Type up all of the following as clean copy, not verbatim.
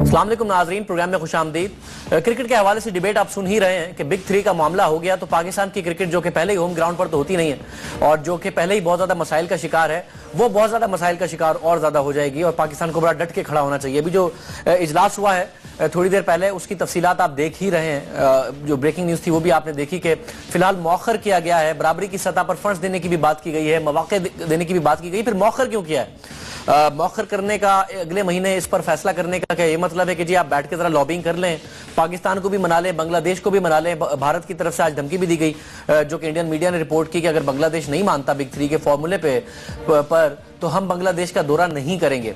अस्सलाम वालेकुम नाजरीन, प्रोग्राम में खुशामदीद। क्रिकेट के हवाले से डिबेट आप सुन ही रहे हैं कि बिग थ्री का मामला हो गया तो पाकिस्तान की क्रिकेट जो कि पहले ही होम ग्राउंड पर तो होती नहीं है और जो कि पहले ही बहुत ज्यादा मसाइल का शिकार है, वो बहुत ज्यादा मसाइल का शिकार और ज्यादा हो जाएगी और पाकिस्तान को बड़ा डट के खड़ा होना चाहिए। अभी जो इजलास हुआ है थोड़ी देर पहले, उसकी तफसीलात आप देख ही रहे हैं। जो ब्रेकिंग न्यूज थी वो भी आपने देखी कि फिलहाल मौखर किया गया है, बराबरी की सतह पर फंड्स देने की भी बात की गई है, मौके देने की भी बात की गई। फिर मौखर क्यों किया है? मौखर करने का अगले महीने इस पर फैसला करने का क्या ये मतलब है कि जी आप बैठ के जरा लॉबिंग कर लें, पाकिस्तान को भी मना लें, बांग्लादेश को भी मना लें। भारत की तरफ से आज धमकी भी दी गई जो कि इंडियन मीडिया ने रिपोर्ट की कि अगर बांग्लादेश नहीं मानता बिग थ्री के फॉर्मूले पर तो हम बांग्लादेश का दौरा नहीं करेंगे।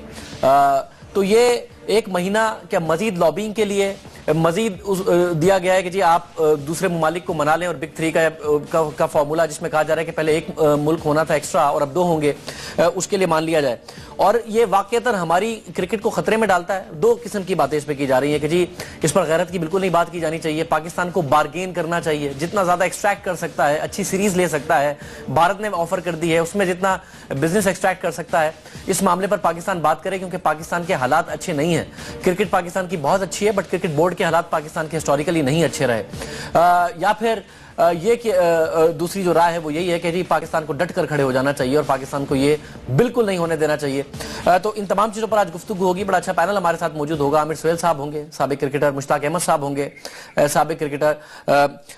तो ये एक महीना क्या मजीद लॉबिंग के लिए मजीद दिया गया है कि जी आप दूसरे ममालिक को मना लें और बिग थ्री का फॉर्मूला जिसमें कहा जा रहा है कि पहले एक मुल्क होना था एक्स्ट्रा और अब दो होंगे, उसके लिए मान लिया जाए। और ये वाकईतन हमारी क्रिकेट को खतरे में डालता है। दो किस्म की बातें इस पे की जा रही हैं कि जी इस पर गैरत की बिल्कुल नहीं बात की जानी चाहिए, पाकिस्तान को बार्गेन करना चाहिए, जितना ज्यादा एक्सट्रैक्ट कर सकता है, अच्छी सीरीज ले सकता है, भारत ने ऑफर कर दी है, उसमें जितना बिजनेस एक्सट्रैक्ट कर सकता है इस मामले पर पाकिस्तान बात करे, क्योंकि पाकिस्तान के हालात अच्छे नहीं है। क्रिकेट पाकिस्तान की बहुत अच्छी है बट क्रिकेट बोर्ड के हालात पाकिस्तान के हिस्टोरिकली नहीं अच्छे रहे। या फिर ये कि दूसरी जो राय है वो यही है कि जी पाकिस्तान को डट कर खड़े हो जाना चाहिए और पाकिस्तान को ये बिल्कुल नहीं होने देना चाहिए। तो इन तमाम चीजों पर आज गुफ्तगू होगी। बड़ा अच्छा पैनल हमारे साथ मौजूद होगा। आमिर सुहेल साहब होंगे, साबिक क्रिकेटर, मुश्ताक अहमद साहब होंगे, साबिक क्रिकेटर,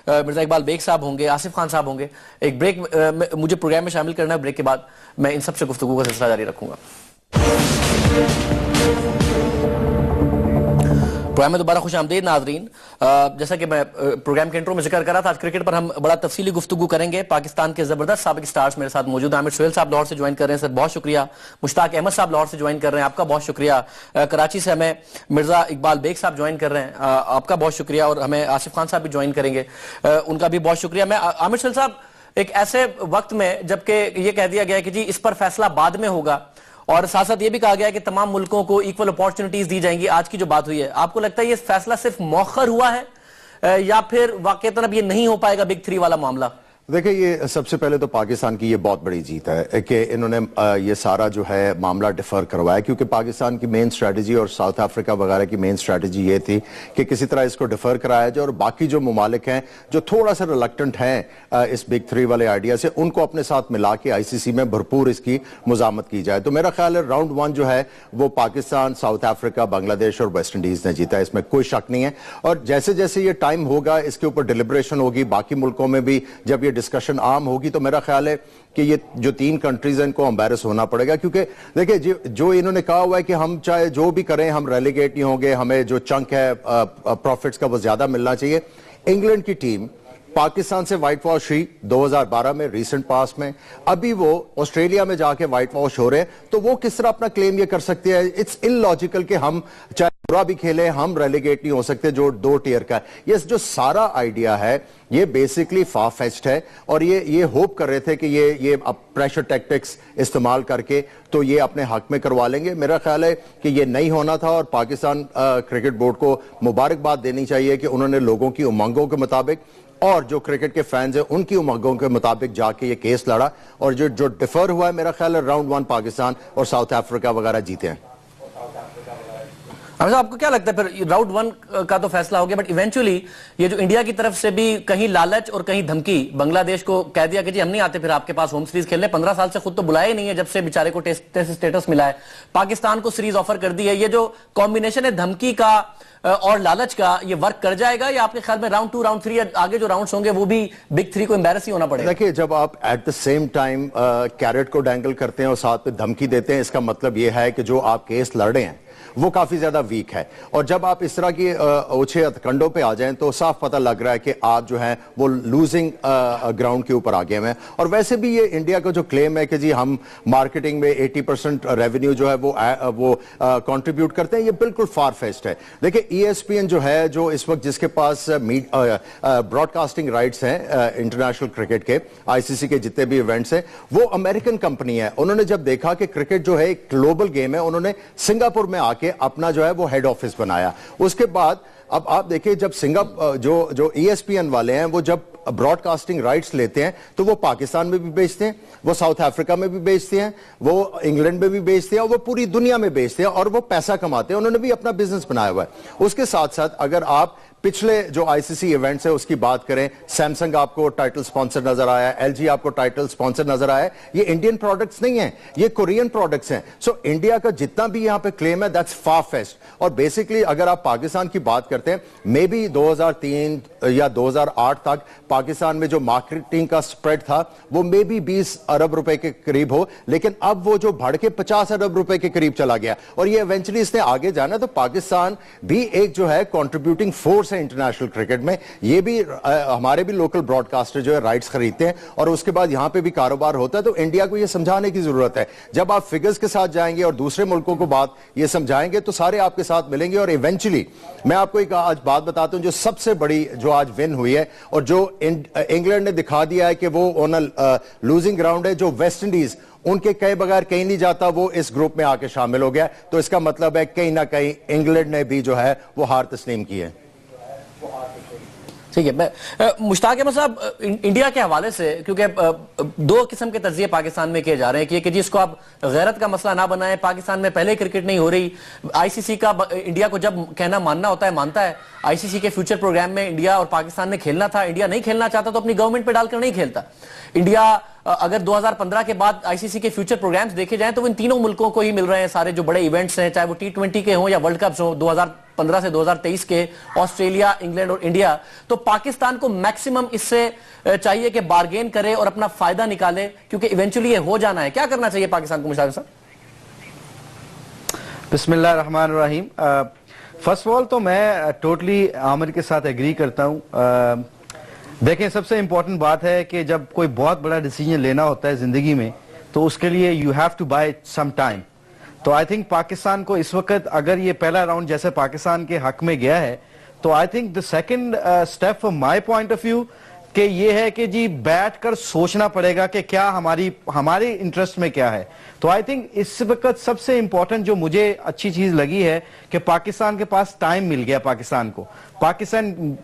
मिर्जा इकबाल बेग साहब होंगे, आसिफ खान साहब होंगे। एक ब्रेक मुझे प्रोग्राम में शामिल करना है, ब्रेक के बाद मैं इन सबसे गुफ्तगू का सिलसिला जारी रखूंगा। प्रोग्राम में दोबारा खुश आमदीद नाजरीन। जैसा कि मैं प्रोग्राम के इंट्रो में जिक्र कर रहा था, आज क्रिकेट पर हम बड़ा तफसीली गुफ्तगू करेंगे। पाकिस्तान के जबरदस्त साबिक स्टार्स मेरे साथ मौजूद हैं। आमिर सुहेल साहब लाहौर से ज्वाइन कर रहे हैं, सर बहुत शुक्रिया। मुश्ताक अहमद साहब लाहौर से ज्वाइन कर रहे हैं, आपका बहुत शुक्रिया। कराची से हमें मिर्जा इकबाल बेग साहब ज्वाइन कर रहे हैं, आपका बहुत शुक्रिया। और हमें आसिफ खान साहब भी ज्वाइन करेंगे, उनका भी बहुत शुक्रिया। मैं आमिर सुहेल साहब, एक ऐसे वक्त में जबकि ये कह दिया गया कि जी इस पर फैसला बाद में होगा और साथ साथ ये भी कहा गया है कि तमाम मुल्कों को इक्वल अपॉर्चुनिटीज दी जाएंगी, आज की जो बात हुई है, आपको लगता है ये फैसला सिर्फ मौखर हुआ है या फिर वाकईतन अब ये नहीं हो पाएगा बिग थ्री वाला मामला? देखिए, ये सबसे पहले तो पाकिस्तान की ये बहुत बड़ी जीत है कि इन्होंने ये सारा जो है मामला डिफर करवाया, क्योंकि पाकिस्तान की मेन स्ट्रेटजी और साउथ अफ्रीका वगैरह की मेन स्ट्रेटजी ये थी कि किसी तरह इसको डिफर कराया जाए और बाकी जो ममालिक हैं जो थोड़ा सा रिलक्टेंट हैं इस बिग थ्री वाले आइडिया से, उनको अपने साथ मिला के आईसीसी में भरपूर इसकी मुजामत की जाए। तो मेरा ख्याल है राउंड वन जो है वो पाकिस्तान, साउथ अफ्रीका, बांग्लादेश और वेस्ट इंडीज ने जीता, इसमें कोई शक नहीं है। और जैसे जैसे ये टाइम होगा इसके ऊपर डिलिब्रेशन होगी, बाकी मुल्कों में भी जब ये डिस्कशन आम होगी, तो मेरा ख्याल है कि ये जो तीन कंट्रीज हैं इनको एम्बैरस होना पड़ेगा। क्योंकि देखिए जो इन्होंने कहा हुआ है कि हम चाहे जो भी करें हम रेलीगेट नहीं होंगे, हमें जो चंक है प्रॉफिट्स का वो ज्यादा मिलना चाहिए। इंग्लैंड की टीम पाकिस्तान से व्हाइट वॉश हुई 2012 में, रीसेंट पास में, अभी वो ऑस्ट्रेलिया में जाके व्हाइट वॉश हो रहे हैं, तो वो किस तरह अपना क्लेम ये कर सकते हैं? इट्स इलॉजिकल कि हम चाहे बुरा भी खेलें हम रेलीगेट नहीं हो सकते जो दो टियर का है। ये जो सारा आइडिया है ये बेसिकली फार फेच्ड है और ये होप कर रहे थे कि ये अब प्रेशर टैक्टिक्स इस्तेमाल करके तो ये अपने हक में करवा लेंगे। मेरा ख्याल है कि ये नहीं होना था और पाकिस्तान क्रिकेट बोर्ड को मुबारकबाद देनी चाहिए कि उन्होंने लोगों की उमंगों के मुताबिक और जो क्रिकेट के फैंस हैं उनकी उमंगों के मुताबिक जाके ये केस लड़ा और जो डिफर हुआ है, मेरा ख्याल है राउंड वन पाकिस्तान और साउथ अफ्रीका वगैरह जीते हैं। आपको क्या लगता है फिर राउंड वन का तो फैसला हो गया बट इवेंचुअली ये जो इंडिया की तरफ से भी कहीं लालच और कहीं धमकी, बांग्लादेश को कह दिया कि जी हम नहीं आते फिर आपके पास होम सीरीज खेलने, 15 साल से खुद तो बुलाया ही नहीं है जब से बेचारे को टेस्ट स्टेटस मिला है, पाकिस्तान को सीरीज ऑफर कर दी है। ये जो कॉम्बिनेशन है धमकी का और लालच का, ये वर्क कर जाएगा या आपके ख्याल में राउंड टू, राउंड थ्री, आगे जो राउंड्स होंगे वो भी बिग थ्री को एम्बैरस ही होना पड़ेगा? देखिए, जब आप at the same time carrot को डैंगल करते हैं और साथ में धमकी देते हैं, इसका मतलब यह है कि जो आप केस लड़ रहे हैं वो काफी ज्यादा वीक है। और जब आप इस तरह की ओछे हथकंडों पे आ जाएं तो साफ पता लग रहा है कि आप जो हैं वो लूजिंग ग्राउंड के ऊपर आ गए हैं। और वैसे भी ये इंडिया का जो क्लेम है कि जी हम मार्केटिंग में 80% रेवेन्यू जो है वो कंट्रीब्यूट करते हैं, ये बिल्कुल फार फेच्ड है। देखिए, ESPN जो है, जो इस वक्त जिसके पास ब्रॉडकास्टिंग राइट्स हैं इंटरनेशनल क्रिकेट के, ICC के जितने भी इवेंट्स हैं, वो अमेरिकन कंपनी है। उन्होंने जब देखा कि क्रिकेट जो है एक ग्लोबल गेम है, उन्होंने सिंगापुर में आके अपना जो है वो हेड ऑफिस बनाया। उसके बाद अब आप देखिए, जब जो ESPN वाले हैं वो जब ब्रॉडकास्टिंग राइट्स लेते हैं तो वो पाकिस्तान में भी बेचते हैं, वो साउथ अफ्रीका में भी बेचते हैं, वो इंग्लैंड में भी बेचते हैं और वो पूरी दुनिया में बेचते हैं और वो पैसा कमाते हैं। उन्होंने भी अपना बिजनेस बनाया हुआ है। उसके साथ साथ अगर आप पिछले जो आईसीसी इवेंट्स है उसकी बात करें, सैमसंग आपको टाइटल स्पॉन्सर नजर आया, एलजी आपको टाइटल स्पॉन्सर नजर आया। ये इंडियन प्रोडक्ट्स नहीं है, ये कोरियन प्रोडक्ट्स हैं। सो इंडिया का जितना भी यहां पे क्लेम है दैट्स फार फेस्ट। और बेसिकली अगर आप पाकिस्तान की बात करते हैं, मे बी 2003 या 2008 तक पाकिस्तान में जो मार्केटिंग का स्प्रेड था वो मे बी 20 अरब रुपए के करीब हो, लेकिन अब वो जो बढ़ के 50 अरब रुपए के करीब चला गया और ये इवेंचुअली इसने आगे जाना। तो पाकिस्तान भी एक जो है कॉन्ट्रीब्यूटिंग फोर्स है इंटरनेशनल क्रिकेट में। ये भी हमारे भी लोकल ब्रॉडकास्टर जो है राइट्स खरीदते हैं और उसके बाद यहां पे भी कारोबार होता है। तो इंडिया को ये समझाने की जरूरत है। जब आप फिगर्स के साथ जाएंगे और दूसरे मुल्कों को बात ये समझाएंगे तो सारे आपके साथ मिलेंगे और इवेंचुअली मैं आपको एक आज बात बताता हूं जो सबसे बड़ी जो आज विन हुई है और जो इंग्लैंड ने दिखा दिया है कि वो ऑन लूजिंग ग्राउंड है। जो वेस्ट इंडीज उनके कई बगैर कहीं नहीं जाता, वो इस ग्रुप में आके शामिल हो गया। तो इसका मतलब है कहीं ना कहीं इंग्लैंड ने भी जो है वो हार तस्लीम की है। ठीक है, मैं मुश्ताक अहमद साहब इंडिया के हवाले से, क्योंकि दो किस्म के तज्जिए पाकिस्तान में किए जा रहे हैं कि जिसको आप गैरत का मसला ना बनाएं, पाकिस्तान में पहले क्रिकेट नहीं हो रही, आईसीसी का इंडिया को जब कहना मानना होता है मानता है। आईसीसी के फ्यूचर प्रोग्राम में इंडिया और पाकिस्तान ने खेलना था, इंडिया नहीं खेलना चाहता तो अपनी गवर्नमेंट पे डालकर नहीं खेलता। इंडिया अगर 2015 के बाद आईसीसी के फ्यूचर प्रोग्राम्स देखे जाएं तो वो इन तीनों मुल्कों को ही मिल रहे हैं सारे जो बड़े इवेंट्स हैं, चाहे वो T20 के हों या वर्ल्ड कप्स हों 2015 से 2023 के, ऑस्ट्रेलिया, इंग्लैंड और इंडिया। तो पाकिस्तान को मैक्सिमम इससे चाहिए कि बार्गेन करे और अपना फायदा निकाले, क्योंकि इवेंचुअली ये हो जाना है। क्या करना चाहिए पाकिस्तान को मुश्ताक साहब? बिस्मिल्लाह रहमान रहीम। फर्स्ट ऑफ ऑल तो मैं टोटली आमिर के साथ एग्री करता हूं। देखें, सबसे इंपॉर्टेंट बात है कि जब कोई बहुत बड़ा डिसीजन लेना होता है जिंदगी में तो उसके लिए you have to buy some time. तो आई थिंक पाकिस्तान को इस वक्त अगर ये पहला राउंड जैसे पाकिस्तान के हक में गया है तो I think the second step from my point of view कि ये है कि जी बैठकर सोचना पड़ेगा कि क्या हमारे इंटरेस्ट में क्या है। तो आई थिंक इस वक्त सबसे इंपॉर्टेंट जो मुझे अच्छी चीज लगी है कि पाकिस्तान के पास टाइम मिल गया। पाकिस्तान को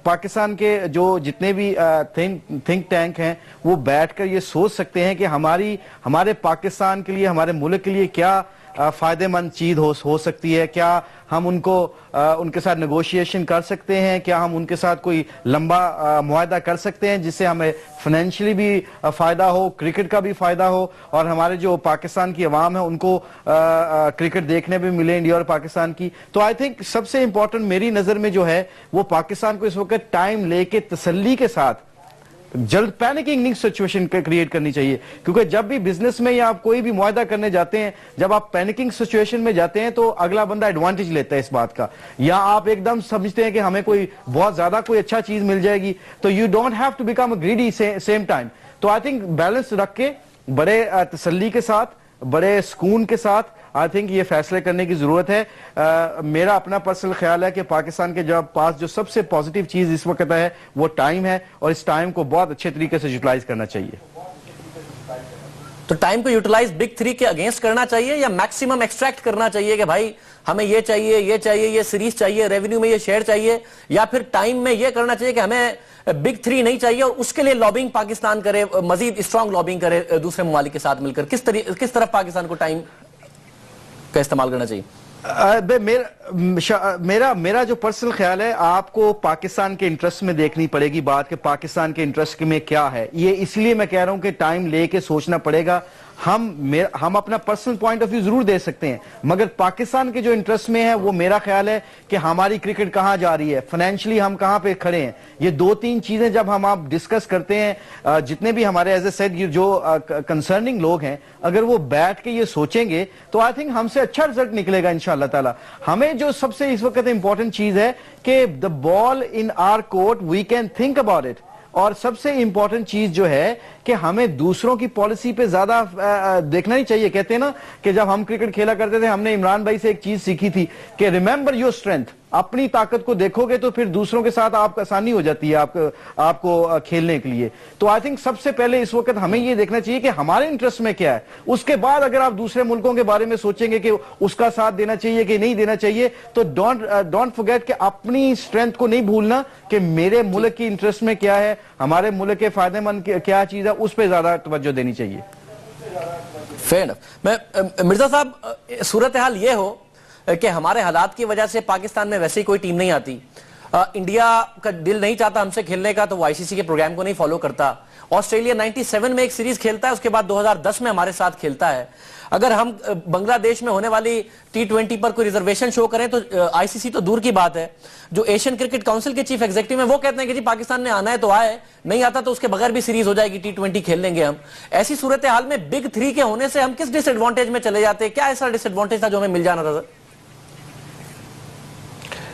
पाकिस्तान के जो जितने भी थिंक टैंक हैं वो बैठकर ये सोच सकते हैं कि हमारे पाकिस्तान के लिए, हमारे मुल्क के लिए क्या फायदेमंद चीज हो सकती है, क्या हम उनके साथ नेगोशिएशन कर सकते हैं, क्या हम उनके साथ कोई लंबा मुआहदा कर सकते हैं जिससे हमें फाइनेंशियली भी फायदा हो, क्रिकेट का भी फायदा हो और हमारे जो पाकिस्तान की अवाम है उनको क्रिकेट देखने भी मिले, इंडिया और पाकिस्तान की। तो आई थिंक सबसे इंपॉर्टेंट मेरी नजर में जो है वो पाकिस्तान को इस वक्त टाइम लेके तसल्ली के साथ जल्द पैनिकिंग नहीं सिचुएशन क्रिएट करनी चाहिए, क्योंकि जब भी बिजनेस में या आप कोई भी मुआहदा करने जाते हैं, जब आप पैनिकिंग सिचुएशन में जाते हैं तो अगला बंदा एडवांटेज लेता है इस बात का, या आप एकदम समझते हैं कि हमें कोई बहुत ज्यादा कोई अच्छा चीज मिल जाएगी। तो you don't have to become greedy same time. तो आई थिंक बैलेंस रख के बड़े तसल्ली के साथ, बड़े सुकून के साथ आई थिंक ये फैसले करने की जरूरत है। मेरा अपना पर्सनल ख्याल है कि पाकिस्तान के पास जो सबसे पॉजिटिव चीज इस वक्त है वो टाइम है और इस टाइम को बहुत अच्छे तरीके से यूटिलाइज करना चाहिए। तो टाइम को यूटिलाइज बिग थ्री के अगेंस्ट करना चाहिए या मैक्सिमम एक्सट्रैक्ट करना चाहिए कि भाई हमें ये चाहिए, ये चाहिए, ये सीरीज चाहिए, रेवेन्यू में ये शेयर चाहिए, या फिर टाइम में ये करना चाहिए कि हमें बिग थ्री नहीं चाहिए और उसके लिए लॉबिंग पाकिस्तान करे, मजीद स्ट्रॉन्ग लॉबिंग करे दूसरे ममालिक के साथ मिलकर? किस तरफ पाकिस्तान को टाइम का इस्तेमाल करना चाहिए? मेरा जो पर्सनल ख्याल है, आपको पाकिस्तान के इंटरेस्ट में देखनी पड़ेगी बात कि पाकिस्तान के इंटरेस्ट में क्या है। ये इसलिए मैं कह रहा हूं कि टाइम लेके सोचना पड़ेगा। हम अपना पर्सनल पॉइंट ऑफ व्यू जरूर दे सकते हैं, मगर पाकिस्तान के जो इंटरेस्ट में है वो मेरा ख्याल है कि हमारी क्रिकेट कहां जा रही है, फाइनेंशियली हम कहां पे खड़े हैं। ये दो तीन चीजें जब हम आप डिस्कस करते हैं, जितने भी हमारे एज ए सेड जो कंसर्निंग लोग हैं, अगर वो बैठ के ये सोचेंगे तो आई थिंक हमसे अच्छा रिजल्ट निकलेगा इंशाअल्लाह ताला। हमें जो सबसे इस वक्त इंपॉर्टेंट चीज है कि the ball in our court, we can think about it. और सबसे इंपॉर्टेंट चीज जो है कि हमें दूसरों की पॉलिसी पे ज्यादा देखना नहीं चाहिए। कहते हैं ना कि जब हम क्रिकेट खेला करते थे, हमने इमरान भाई से एक चीज सीखी थी कि रिमेंबर योर स्ट्रेंथ। अपनी ताकत को देखोगे तो फिर दूसरों के साथ आपको आसानी हो जाती है आपको खेलने के लिए। तो आई थिंक सबसे पहले इस वक्त हमें ये देखना चाहिए कि हमारे इंटरेस्ट में क्या है, उसके बाद अगर आप दूसरे मुल्कों के बारे में सोचेंगे कि उसका साथ देना चाहिए कि नहीं देना चाहिए, तो डोंट फॉरगेट कि अपनी स्ट्रेंथ को नहीं भूलना कि मेरे मुल्क की इंटरेस्ट में क्या है, हमारे मुल्क के फायदेमंद क्या चीज है, उस पर ज्यादा तवज्जो देनी चाहिए। Fair enough. मैं मिर्जा साहब, सूरत हाल ये हो कि हमारे हालात की वजह से पाकिस्तान में वैसे ही कोई टीम नहीं आती, इंडिया का दिल नहीं चाहता हमसे खेलने का तो वो आईसीसी के प्रोग्राम को नहीं फॉलो करता। ऑस्ट्रेलिया 97 में एक सीरीज खेलता है, उसके बाद 2010 में हमारे साथ खेलता है। अगर हम बांग्लादेश में होने वाली T20 पर कोई रिजर्वेशन शो करें तो आईसीसी तो दूर की बात है, जो एशियन क्रिकेट काउंसिल के चीफ एग्जीक्यूटिव हैं वो कहते हैं कि जी पाकिस्तान ने आना है तो आए, नहीं आता तो उसके बगैर भी सीरीज हो जाएगी, T20 खेल लेंगे हम। ऐसी सूरत हाल में बिग 3 के होने से हम किस डिसएडवांटेज में चले जाते हैं? क्या ऐसा डिसएडवांटेज था जो हमें मिल जाना था?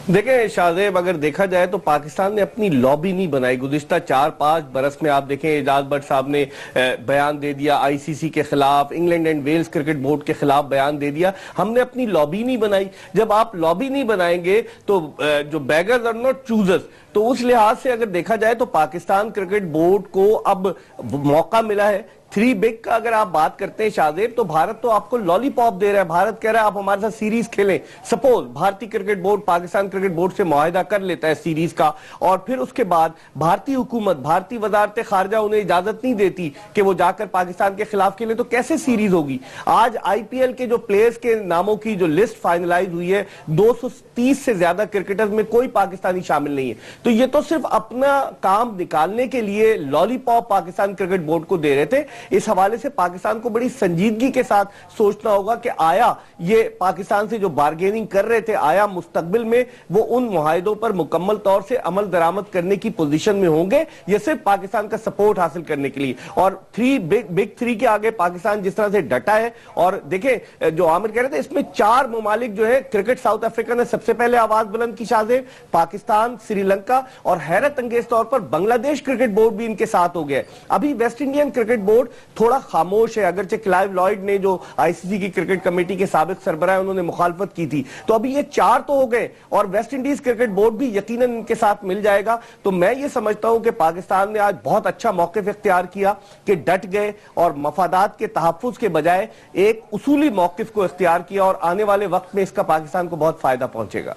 देखें शाहजेब, अगर देखा जाए तो पाकिस्तान ने अपनी लॉबी नहीं बनाई। गुज़िश्ता 4-5 बरस में आप देखें, एजाज भट्ट साहब ने बयान दे दिया आईसीसी के खिलाफ, England and Wales cricket board के खिलाफ बयान दे दिया, हमने अपनी लॉबी नहीं बनाई। जब आप लॉबी नहीं बनाएंगे तो जो बेगर्स आर नॉट चूजर्स, तो उस लिहाज से अगर देखा जाए तो पाकिस्तान क्रिकेट बोर्ड को अब मौका मिला है। 3 बिग का अगर आप बात करते हैं शाहजेब, तो भारत तो आपको लॉलीपॉप दे रहा है। भारत कह रहा है आप हमारे साथ सीरीज खेलें। सपोज भारतीय cricket board Pakistan cricket board से मुआहिदा कर लेता है सीरीज का, और फिर उसके बाद भारतीय हुकूमत, भारतीय वजारत खारजा उन्हें इजाजत नहीं देती कि वो जाकर पाकिस्तान के खिलाफ खेले, तो कैसे सीरीज होगी? आज आईपीएल के जो प्लेयर्स के नामों की जो लिस्ट फाइनलाइज हुई है, 230 से ज्यादा क्रिकेटर्स में कोई पाकिस्तानी शामिल नहीं है। तो ये तो सिर्फ अपना काम निकालने के लिए लॉलीपॉप पाकिस्तान क्रिकेट बोर्ड को दे रहे थे। इस हवाले से पाकिस्तान को बड़ी संजीदगी के साथ सोचना होगा कि आया ये पाकिस्तान से जो बार्गेनिंग कर रहे थे, आया मुस्तकबिल में वो उन मुआहिदों पर मुकम्मल तौर से अमल दरामद करने की पोजीशन में होंगे, ये सिर्फ पाकिस्तान का सपोर्ट हासिल करने के लिए। और बिग 3 के आगे पाकिस्तान जिस तरह से डटा है, और देखें जो आमिर कह रहे थे, इसमें 4 ममालिक जो है, क्रिकेट साउथ अफ्रीका ने सबसे पहले आवाज बुलंद की शाहजेब, पाकिस्तान, श्रीलंका और हैरत अंगेज तौर पर बांग्लादेश क्रिकेट बोर्ड भी इनके साथ हो गया। अभी वेस्ट इंडियन क्रिकेट बोर्ड थोड़ा खामोश है, अगरचे क्लाइव लॉयड ने जो आईसीसी की क्रिकेट कमेटी के साबिक सरबराह है उन्होंने मुखालफत की थी। तो अभी ये 4 तो हो गए, और वेस्ट इंडीज क्रिकेट बोर्ड भी यकीनन इनके साथ मिल जाएगा। तो मैं ये समझता हूं कि पाकिस्तान ने आज बहुत अच्छा मौकिफ इख्तियार किया कि डट गए और मफादात के तहफ्फुज के बजाय एक उसूली मौकिफ को इख्तियार किया, और आने वाले वक्त में इसका पाकिस्तान को बहुत फायदा पहुंचेगा।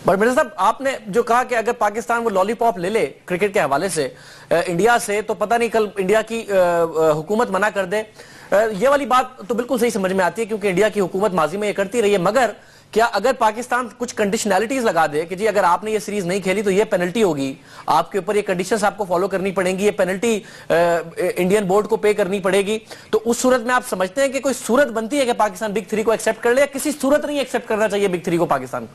बट मिर्जा साहब, आपने जो कहा कि अगर पाकिस्तान वो लॉलीपॉप ले ले क्रिकेट के हवाले से इंडिया से, तो पता नहीं कल इंडिया की हुकूमत मना कर दे। ये वाली बात तो बिल्कुल सही समझ में आती है क्योंकि इंडिया की हुकूमत माजी में ये करती रही है। मगर क्या अगर पाकिस्तान कुछ कंडीशनैलिटीज लगा दे कि जी अगर आपने ये सीरीज नहीं खेली तो ये पेनल्टी होगी, आपके ऊपर ये कंडीशंस आपको फॉलो करनी पड़ेंगी, ये पेनल्टी इंडियन बोर्ड को पे करनी पड़ेगी, तो उस सूरत में आप समझते हैं कि कोई सूरत बनती है कि पाकिस्तान बिग 3 को एक्सेप्ट कर ले, या किसी सूरत नहीं एक्सेप्ट करना चाहिए बिग 3 को पाकिस्तान?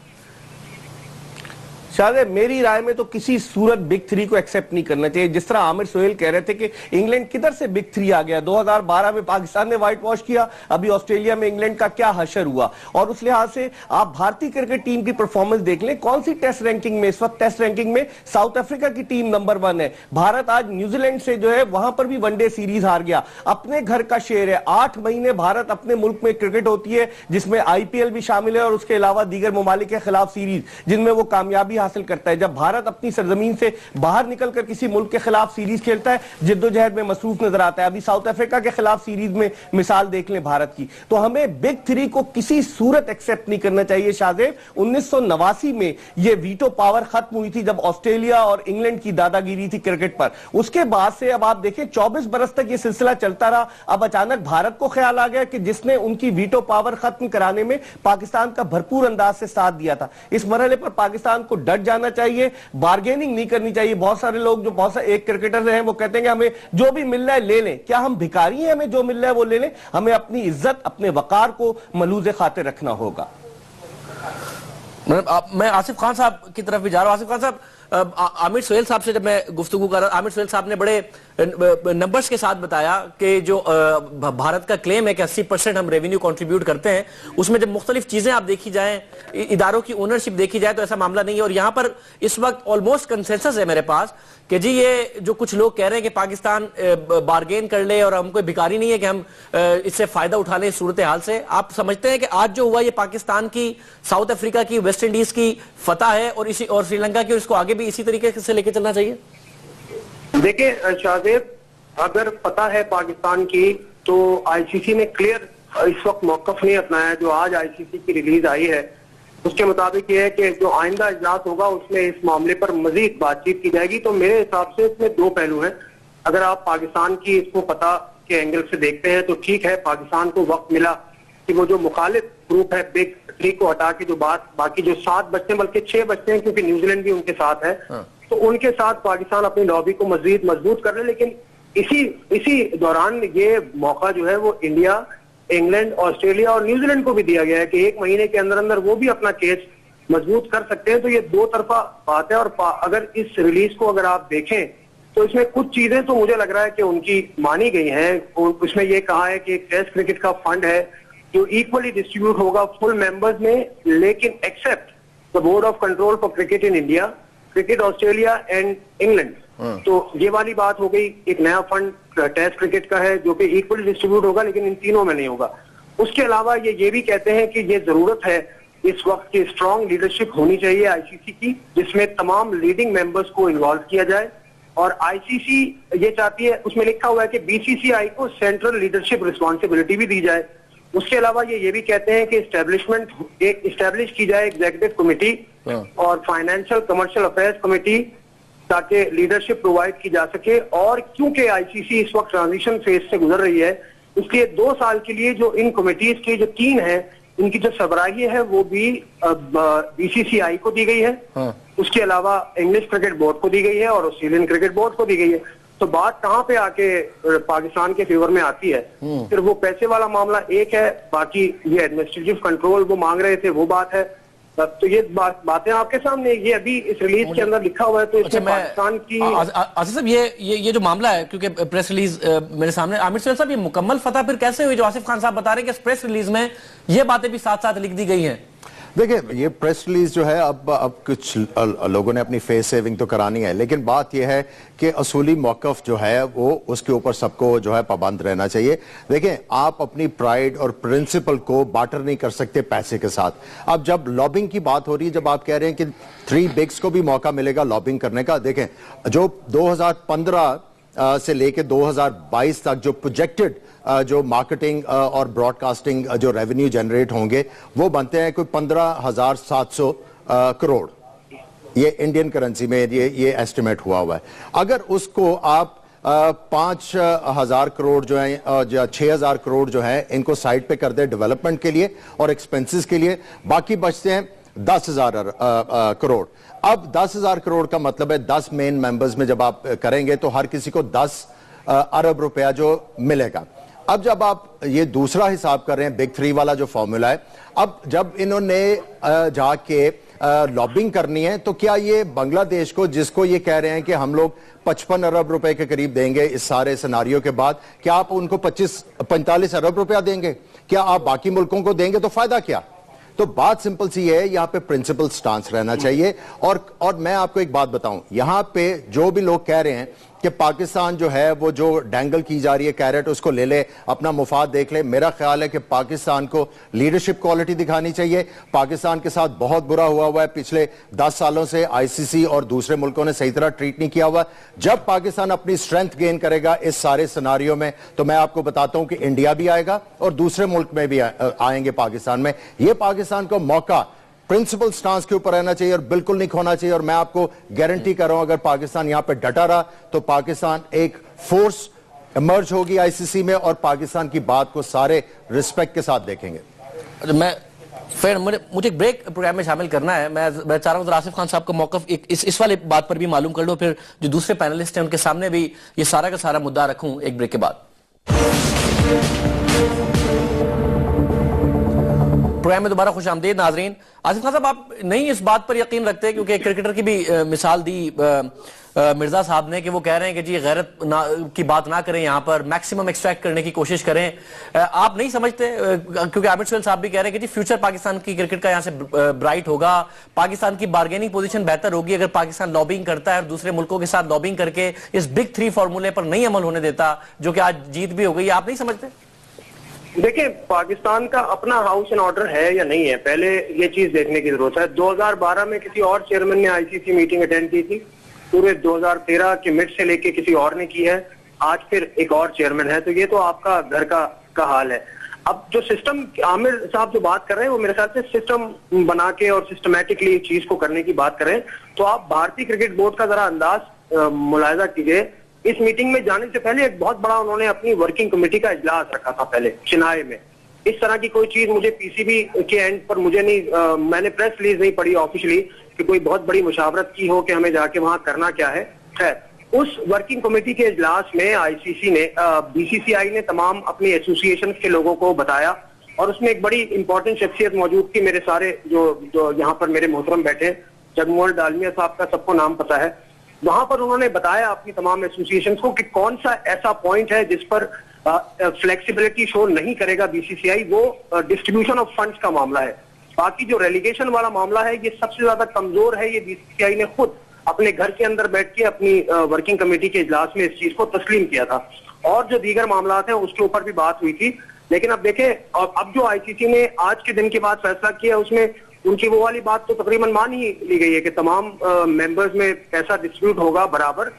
शायद मेरी राय में तो किसी सूरत बिग 3 को एक्सेप्ट नहीं करना चाहिए। जिस तरह आमिर सोहेल कह रहे थे कि इंग्लैंड किधर से बिग 3 आ गया, 2012 में पाकिस्तान ने व्हाइट वॉश किया, अभी ऑस्ट्रेलिया में इंग्लैंड का क्या हशर हुआ। और उस लिहाज से आप भारतीय क्रिकेट टीम की परफॉर्मेंस देख लें, कौन सी टेस्ट रैंकिंग में, इस वक्त टेस्ट रैंकिंग में साउथ अफ्रीका की टीम नंबर 1 है। भारत आज न्यूजीलैंड से जो है वहां पर भी वनडे सीरीज हार गया। अपने घर का शेर है, 8 महीने भारत अपने मुल्क में क्रिकेट होती है जिसमें आईपीएल भी शामिल है और उसके अलावा दीगर ममालिक के खिलाफ सीरीज जिनमें वो कामयाबी हासिल करता है। जब भारत अपनी सरजमीन से बाहर निकलकर किसी मुल्क के खिलाफ सीरीज खेलता है, जिद्दोजहद में मसरूफ नजर आता है। अभी साउथ अफ्रीका के खिलाफ सीरीज में मिसाल देख लें भारत की। तो हमें बिग 3 को किसी सूरत एक्सेप्ट नहीं करना चाहिए शाहजेब। 1989 में यह वीटो पावर खत्म हुई थी जब ऑस्ट्रेलिया और इंग्लैंड की दादागिरी थी क्रिकेट पर। उसके बाद से अब आप देखें 24 बरस तक यह सिलसिला चलता रहा। अब अचानक भारत को ख्याल आ गया कि जिसने उनकी वीटो पावर खत्म कराने में पाकिस्तान का भरपूर अंदाज से साथ दिया था, इस मरहले पर पाकिस्तान को डट जाना चाहिए, बार्गेनिंग नहीं करनी चाहिए। बहुत सारे लोग जो बहुत सारे एक क्रिकेटर हैं वो कहते हैं कि हमें जो भी मिल रहा है ले लें। क्या हम भिखारी हैं? हमें जो मिल रहा है वो ले लें? हमें अपनी इज्जत, अपने वकार को मलूज़े खातिर रखना होगा। मैं आसिफ खान साहब की तरफ भी जा रहा हूं। आसिफ खान साहब, आमिर सुहेल साहब से जब मैं गुफ्तगू कर रहा, आमिर सुहेल साहब ने बड़े नंबर्स के साथ बताया कि जो भारत का क्लेम है कि 80% हम रेवेन्यू कंट्रीब्यूट करते हैं, उसमें जब मुख्तलिफ चीजें आप देखी जाएं, इदारों की ओनरशिप देखी जाए तो ऐसा मामला नहीं है। और यहां पर इस वक्त ऑलमोस्ट कंसेंसस है मेरे पास कि जी ये जो कुछ लोग कह रहे हैं कि पाकिस्तान बार्गेन कर ले और हम कोई भिखारी नहीं है कि हम इससे फायदा उठा लें सूरत हाल से। आप समझते हैं कि आज जो हुआ ये पाकिस्तान की, साउथ अफ्रीका की, वेस्ट इंडीज की फतह है और श्रीलंका की, और इसको आगे भी इसी तरीके से लेके चलना चाहिए? देखिए शाहजेब, अगर पता है पाकिस्तान की तो आईसीसी ने क्लियर इस वक्त मौकफ नहीं अपनाया। जो आज आईसीसी की रिलीज आई है उसके मुताबिक ये है कि जो आइंदा इजलास होगा उसमें इस मामले पर मजीद बातचीत की जाएगी। तो मेरे हिसाब से इसमें दो पहलू हैं। अगर आप पाकिस्तान की इसको पता के एंगल से देखते हैं तो ठीक है, पाकिस्तान को वक्त मिला कि वो जो मुखालिफ ग्रुप है बिग थ्री को हटा के जो बाकी जो 7 बचते हैं, बल्कि 6 बचते हैं क्योंकि न्यूजीलैंड भी उनके साथ है, तो उनके साथ पाकिस्तान अपनी लॉबी को मजीद मजबूत कर ले। लेकिन इसी दौरान ये मौका जो है वो इंडिया, इंग्लैंड, ऑस्ट्रेलिया और न्यूजीलैंड को भी दिया गया है कि 1 महीने के अंदर अंदर वो भी अपना केस मजबूत कर सकते हैं। तो ये दो तरफा बात है। और अगर इस रिलीज को अगर आप देखें तो इसमें कुछ चीजें तो मुझे लग रहा है कि उनकी मानी गई हैं। उसमें ये कहा है कि एक टेस्ट क्रिकेट का फंड है जो इक्वली डिस्ट्रीब्यूट होगा फुल मेंबर्स में, लेकिन except the board of control for cricket in India, cricket Australia and England. तो ये वाली बात हो गई। एक नया फंड टेस्ट क्रिकेट का है जो कि इक्वली डिस्ट्रीब्यूट होगा, लेकिन इन तीनों में नहीं होगा। उसके अलावा ये भी कहते हैं कि ये जरूरत है इस वक्त की स्ट्रांग लीडरशिप होनी चाहिए आईसीसी की, जिसमें तमाम लीडिंग मेंबर्स को इन्वॉल्व किया जाए। और आईसीसी ये चाहती है, उसमें लिखा हुआ है कि बीसीसीआई को सेंट्रल लीडरशिप रिस्पॉन्सिबिलिटी भी दी जाए। उसके अलावा ये भी कहते हैं कि इस्टेब्लिश की जाए एग्जीक्यूटिव कमेटी और फाइनेंशियल कमर्शियल अफेयर्स कमेटी, ताकि लीडरशिप प्रोवाइड की जा सके। और क्योंकि आईसीसी इस वक्त ट्रांजिशन फेज से गुजर रही है, इसलिए 2 साल के लिए जो इन कमेटीज के जो 3 हैं, इनकी जो सरबराही है वो भी बीसीसीआई को दी गई है। उसके अलावा इंग्लिश क्रिकेट बोर्ड को दी गई है और ऑस्ट्रेलियन क्रिकेट बोर्ड को दी गई है। तो बात कहां पे आके पाकिस्तान के फेवर में आती है? फिर वो पैसे वाला मामला एक है, बाकी ये एडमिनिस्ट्रेटिव कंट्रोल वो मांग रहे थे, वो बात है। तो ये बातें आपके सामने, ये अभी इस रिलीज के अंदर लिखा हुआ है। तो इसमें पाकिस्तान की आसिफ साहब ये जो मामला है, क्योंकि प्रेस रिलीज मेरे सामने, आमिर सुहेल साहब ये मुकम्मल फतह फिर कैसे हुई जो आसिफ खान साहब बता रहे हैं कि प्रेस रिलीज में ये बातें भी साथ साथ लिख दी गई हैं? देखिए, ये प्रेस रिलीज जो है अब कुछ लोगों ने अपनी फेस सेविंग तो करानी है, लेकिन बात यह है कि असूली मौकफ जो है वो उसके ऊपर सबको जो है पाबंद रहना चाहिए। देखिए, आप अपनी प्राइड और प्रिंसिपल को बार्टर नहीं कर सकते पैसे के साथ। अब जब लॉबिंग की बात हो रही है, जब आप कह रहे हैं कि 3 बिग्स को भी मौका मिलेगा लॉबिंग करने का, देखें जो 2015 से लेके 2022 तक जो प्रोजेक्टेड जो मार्केटिंग और ब्रॉडकास्टिंग जो रेवेन्यू जनरेट होंगे वो बनते हैं कोई 15,700 करोड़। ये इंडियन करेंसी में ये एस्टिमेट हुआ है। अगर उसको आप 5,000 करोड़ जो है, 6,000 करोड़ जो है, इनको साइड पे कर दे डेवलपमेंट के लिए और एक्सपेंसेस के लिए, बाकी बचते हैं 10,000 करोड़। अब 10,000 करोड़ का मतलब है 10 मेन मेंबर्स में जब आप करेंगे तो हर किसी को 10 अरब रुपया जो मिलेगा। अब जब आप ये दूसरा हिसाब कर रहे हैं, बिग 3 वाला जो फॉर्मूला है, अब जब इन्होंने जाके लॉबिंग करनी है, तो क्या ये बांग्लादेश को, जिसको ये कह रहे हैं कि हम लोग 55 अरब रुपए के करीब देंगे इस सारे सिनारियों के बाद, क्या आप उनको 45 अरब रुपया देंगे? क्या आप बाकी मुल्कों को देंगे? तो फायदा क्या? तो बात सिंपल सी है, यहां पे प्रिंसिपल स्टांस रहना चाहिए। और मैं आपको एक बात बताऊं, यहां पे जो भी लोग कह रहे हैं कि पाकिस्तान जो है वो जो डैंगल की जा रही है कैरेट, उसको ले ले, अपना मुफाद देख ले, मेरा ख्याल है कि पाकिस्तान को लीडरशिप क्वालिटी दिखानी चाहिए। पाकिस्तान के साथ बहुत बुरा हुआ है पिछले 10 सालों से, आईसीसी और दूसरे मुल्कों ने सही तरह ट्रीट नहीं किया हुआ। जब पाकिस्तान अपनी स्ट्रेंथ गेन करेगा इस सारे सिनारियों में, तो मैं आपको बताता हूं कि इंडिया भी आएगा और दूसरे मुल्क में भी आएंगे पाकिस्तान में। यह पाकिस्तान को मौका प्रिंसिपल स्टांस के ऊपर रहना चाहिए और बिल्कुल नहीं खोना चाहिए। और मैं आपको गारंटी कर रहा हूं, अगर पाकिस्तान यहां पे डटा रहा तो पाकिस्तान एक फोर्स इमर्ज होगी आईसीसी में और पाकिस्तान की बात को सारे रिस्पेक्ट के साथ देखेंगे। मुझे एक ब्रेक प्रोग्राम में शामिल करना है। मैं चाह रहा हूं आसिफ खान साहब का मौकफ इस वाले बात पर भी मालूम कर लो, फिर जो दूसरे पैनलिस्ट हैं उनके सामने भी ये सारा का सारा मुद्दा रखूं एक ब्रेक के बाद। प्रोग्राम में दोबारा खुश आमदीद नाजरीन। आसिफ खान साहब, आप नहीं इस बात पर यकीन रखते क्योंकि क्रिकेटर की भी मिसाल दी मिर्जा साहब ने कि वो कह रहे हैं कि जी गैरत की बात ना करें, यहाँ पर मैक्सिमम एक्सट्रैक्ट करने की कोशिश करें। आप नहीं समझते क्योंकि आबिद सुहेल साहब भी कह रहे हैं कि जी फ्यूचर पाकिस्तान की क्रिकेट का यहाँ से ब्राइट होगा, पाकिस्तान की बार्गेनिंग पोजीशन बेहतर होगी अगर पाकिस्तान लॉबिंग करता है और दूसरे मुल्कों के साथ लॉबिंग करके इस बिग 3 फॉर्मूले पर नहीं अमल होने देता, जो कि आज जीत भी हो गई। आप नहीं समझते? देखिए, पाकिस्तान का अपना हाउस एंड ऑर्डर है या नहीं है, पहले ये चीज देखने की जरूरत है। 2012 में किसी और चेयरमैन ने आईसीसी मीटिंग अटेंड की थी, पूरे 2013 के मिड से लेके किसी और ने की है, आज फिर एक और चेयरमैन है। तो ये तो आपका घर का हाल है। अब जो सिस्टम आमिर साहब जो बात कर रहे हैं वो मेरे ख्याल से सिस्टम बना के और सिस्टमेटिकली इस चीज को करने की बात करें तो आप भारतीय क्रिकेट बोर्ड का जरा अंदाज मुलायजा कीजिए। इस मीटिंग में जाने से पहले एक बहुत बड़ा उन्होंने अपनी वर्किंग कमेटी का इजलास रखा था पहले चेन्नई में। इस तरह की कोई चीज मुझे पीसीबी के एंड पर मुझे नहीं, मैंने प्रेस रिलीज नहीं पढ़ी ऑफिशियली कि कोई बहुत बड़ी मुशावरत की हो कि हमें जाके वहां करना क्या है। खैर उस वर्किंग कमेटी के इजलास में आईसीसी ने बीसीसीआई ने तमाम अपनी एसोसिएशन के लोगों को बताया और उसमें एक बड़ी इंपॉर्टेंट शख्सियत मौजूद थी। मेरे सारे जो यहाँ पर मेरे मोहतरम बैठे, जगमोहन डालमिया साहब का सबको नाम पता है। वहां पर उन्होंने बताया अपनी तमाम एसोसिएशन को कि कौन सा ऐसा पॉइंट है जिस पर फ्लेक्सिबिलिटी शो नहीं करेगा बीसीसीआई, वो डिस्ट्रीब्यूशन ऑफ फंड्स का मामला है। बाकी जो रेलीगेशन वाला मामला है ये सबसे ज्यादा कमजोर है। ये बीसीसीआई ने खुद अपने घर के अंदर बैठ के अपनी वर्किंग कमेटी के इजलास में इस चीज को तस्लीम किया था और जो दीगर मामला हैं उसके ऊपर भी बात हुई थी। लेकिन अब देखें, अब जो आईसीसी ने आज के दिन के बाद फैसला किया उसमें उनकी वो वाली बात तो तकरीबन मान ही ली गई है कि तमाम मेंबर्स में पैसा डिस्ट्रीब्यूट होगा बराबर,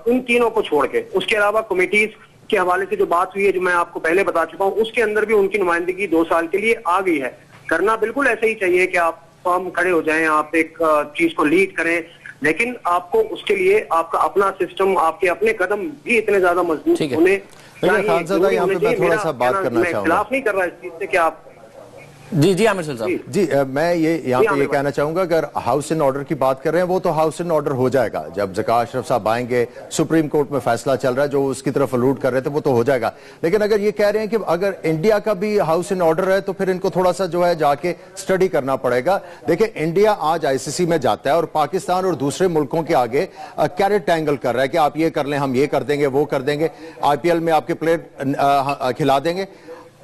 उन तीनों को छोड़ के। उसके अलावा कमेटीज के हवाले से जो बात हुई है, जो मैं आपको पहले बता चुका हूं, उसके अंदर भी उनकी नुमाइंदगी 2 साल के लिए आ गई है। करना बिल्कुल ऐसे ही चाहिए कि आप फॉर्म खड़े हो जाएं, आप एक चीज को लीड करें, लेकिन आपको उसके लिए आपका अपना सिस्टम, आपके अपने कदम भी इतने ज्यादा मजबूत होने चाहिए। खानज़ादा, यहाँ पे मैं थोड़ा सा बात करना चाहूंगा। खिलाफ नहीं कर रहा इस चीज से कि आप जी आमिर सुहेल साहब जी, मैं यहाँ पे ये कहना चाहूंगा, अगर हाउस इन ऑर्डर की बात कर रहे हैं वो तो हाउस इन ऑर्डर हो जाएगा जब ज़का अशरफ साहब आएंगे। सुप्रीम कोर्ट में फैसला चल रहा है, जो उसकी तरफ अलूड कर रहे थे वो तो हो जाएगा। लेकिन अगर ये कह रहे हैं कि अगर इंडिया का भी हाउस इन ऑर्डर है तो फिर इनको थोड़ा सा जो है जाके स्टडी करना पड़ेगा। देखिए, इंडिया आज आईसीसी में जाता है और पाकिस्तान और दूसरे मुल्कों के आगे कैरेट एंगल कर रहा है कि आप ये कर लें, हम ये कर देंगे, वो कर देंगे, आईपीएल में आपके प्लेयर खिला देंगे।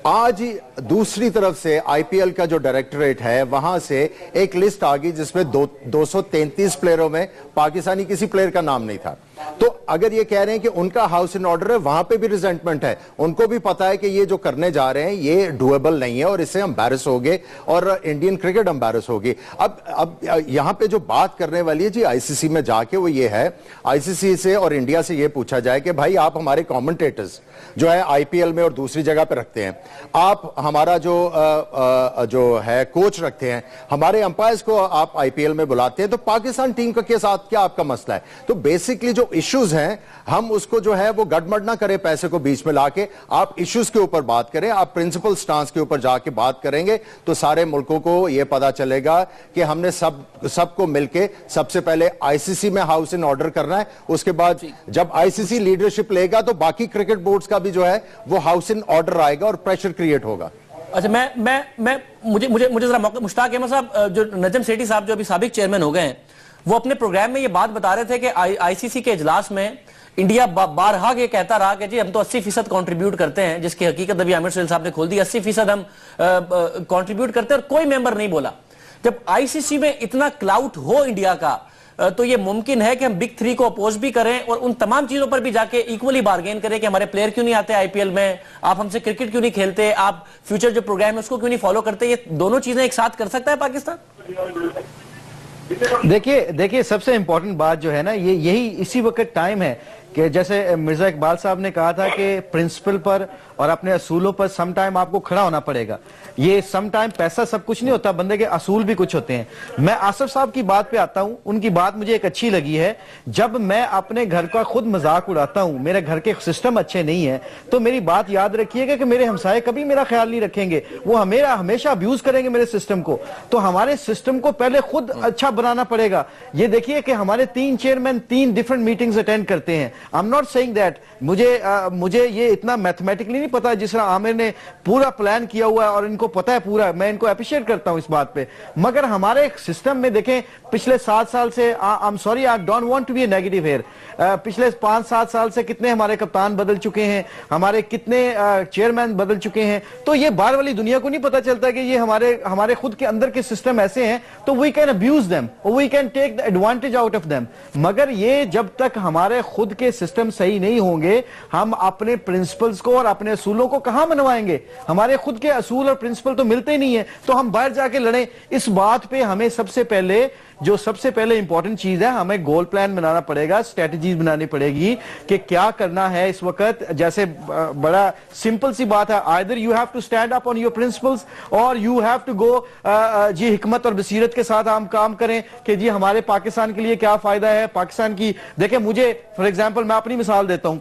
आज दूसरी तरफ से आईपीएल का जो डायरेक्टरेट है वहां से एक लिस्ट आ गई जिसमें 233 प्लेयरों में पाकिस्तानी किसी प्लेयर का नाम नहीं था। तो अगर ये कह रहे हैं कि उनका हाउस इन ऑर्डर है, वहां पे भी रिजेंटमेंट है। उनको भी पता है कि ये जो करने जा रहे हैं ये डुएबल नहीं है और इससे एम्बैरस होंगे और इंडियन क्रिकेट एम्बैरस होगी। अब यहां पे जो बात करने वाली है जी आईसीसी में जाके, वो ये है आईसीसी से और इंडिया से ये पूछा जाए कि भाई आप हमारे कमेंटेटर्स जो है आईपीएल में और दूसरी जगह पे रखते हैं, आप हमारा जो है कोच रखते हैं, हमारे अंपायर्स को आप आईपीएल में बुलाते हैं, तो पाकिस्तान टीम के साथ क्या आपका मसला है? तो बेसिकली जो इश्यूज हैं हम उसको जो है वो गड़बड़ ना करें पैसे को बीच में लाके, आप इश्यूज के ऊपर बात करें, आप प्रिंसिपल स्टांस के ऊपर जाके बात करेंगे तो सारे मुल्कों को यह पता चलेगा कि हमने सबको मिलके सबसे पहले आईसीसी में हाउस इन ऑर्डर करना है। उसके बाद जब आईसीसी लीडरशिप लेगा तो बाकी क्रिकेट बोर्ड्स का भी जो है वो हाउस इन ऑर्डर आएगा और प्रेशर क्रिएट होगा। अच्छा, मैं मुझे जरा मौका, मुश्ताक अहमद साहब, जो नजम सेठी साहब जो अभी साबिक चेयरमैन हो गए हैं, वो अपने प्रोग्राम में ये बात बता रहे थे कि आईसीसी के इजलास में इंडिया बारहा ये कहता रहा कि जी हम तो 80% कंट्रीब्यूट करते हैं, जिसकी हकीकत अभी आमिर सुहेल साहब ने खोल दी। 80% हम कंट्रीब्यूट करते हैं और कोई मेंबर नहीं बोला। जब आईसीसी में इतना क्लाउट हो इंडिया का तो ये मुमकिन है कि हम बिग 3 को अपोज भी करें और उन तमाम चीजों पर भी जाके इक्वली बार्गेन करें कि हमारे प्लेयर क्यों नहीं आते आईपीएल में, आप हमसे क्रिकेट क्यों नहीं खेलते, आप फ्यूचर जो प्रोग्राम है उसको क्यों नहीं फॉलो करते। ये दोनों चीजें एक साथ कर सकता है पाकिस्तान? देखिए सबसे इंपॉर्टेंट बात जो है ना, यही इसी वक्त टाइम है कि जैसे मिर्जा इकबाल साहब ने कहा था कि प्रिंसिपल पर और अपने असूलों पर सम टाइम आपको खड़ा होना पड़ेगा। ये सम टाइम पैसा सब कुछ नहीं होता, बंदे के असूल भी कुछ होते हैं। मैं आसिफ साहब की बात पे आता हूं, उनकी बात मुझे एक अच्छी लगी है। जब मैं अपने घर का खुद मजाक उड़ाता हूं, मेरे घर के सिस्टम अच्छे नहीं है, तो मेरी बात याद रखिएगा कि मेरे हमसाये कभी मेरा ख्याल नहीं रखेंगे, वो हमेशा अब्यूज करेंगे मेरे सिस्टम को। तो हमारे सिस्टम को पहले खुद अच्छा बनाना पड़ेगा। ये देखिए कि हमारे 3 चेयरमैन 3 डिफरेंट मीटिंग्स अटेंड करते हैं। I am not saying that मुझे ये इतना मैथमेटिकली नहीं पता जिस तरह आमिर ने पूरा प्लान किया हुआ है और इनको पता है पूरा, मैं इनको अप्रिशिएट करता हूं इस बात पे। मगर हमारे सिस्टम में देखें पिछले 7 साल से, I am sorry I don't want to be negative here, पिछले 5-7 साल से कितने हमारे कप्तान बदल चुके हैं, हमारे कितने चेयरमैन बदल चुके हैं। तो ये बाहर वाली दुनिया को नहीं पता चलता कि ये हमारे खुद के अंदर के सिस्टम ऐसे हैं, तो we can abuse them, we can take the advantage out of them. मगर ये जब तक हमारे खुद के सिस्टम सही नहीं होंगे, हम अपने प्रिंसिपल्स को और अपने असूलों को कहां मनवाएंगे? हमारे खुद के असूल और प्रिंसिपल तो मिलते ही नहीं है, तो हम बाहर जाके लड़ें। इस बात पे हमें सबसे पहले इंपॉर्टेंट चीज है, हमें गोल प्लान बनाना पड़ेगा, स्ट्रेटजीज बनानी पड़ेगी कि क्या करना है इस वक्त। जैसे बड़ा सिंपल सी बात है, either you have to stand up on your principles और यू हैव टू गो जी हिकमत और बसीरत के साथ हम काम करें कि जी हमारे पाकिस्तान के लिए क्या फायदा है। पाकिस्तान की देखें, मुझे फॉर एग्जांपल मैं अपनी मिसाल देता हूं,